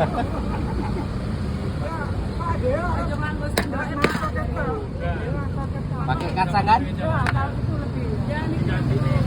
Pakai kaca kan? Ya, kalau itu lebih. Ya, ini lagi ya.